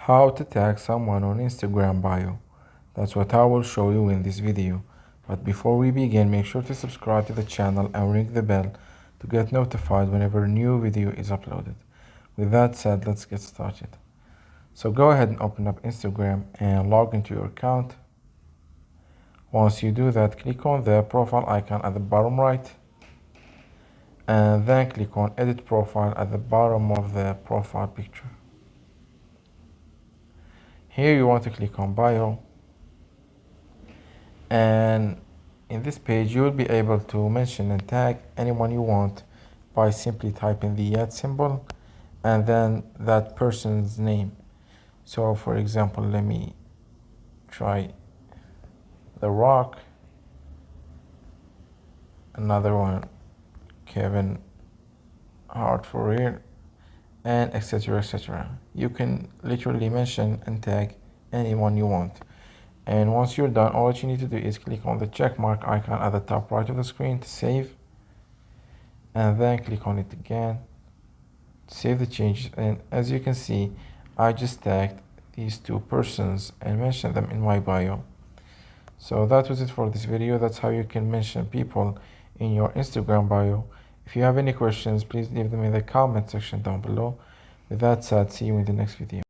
How to tag someone on Instagram bio. That's what I will show you in this video. But before we begin, make sure to subscribe to the channel and ring the bell to get notified whenever a new video is uploaded. With that said, let's get started. So go ahead and open up Instagram and log into your account. Once you do that, click on the profile icon at the bottom right and then click on edit profile at the bottom of the profile picture. Here you want to click on bio, and in this page you will be able to mention and tag anyone you want by simply typing the @ symbol and then that person's name. So for example, let me try The Rock, another one Kevin Hart for real, and etc. etc. You can literally mention and tag anyone you want. And once you're done, all that you need to do is click on the check mark icon at the top right of the screen to save, and then click on it again to save the changes. And as you can see, I just tagged these two persons and mentioned them in my bio. So that was it for this video. That's how you can mention people in your Instagram bio. If you have any questions, please leave them in the comment section down below. With that said, see you in the next video.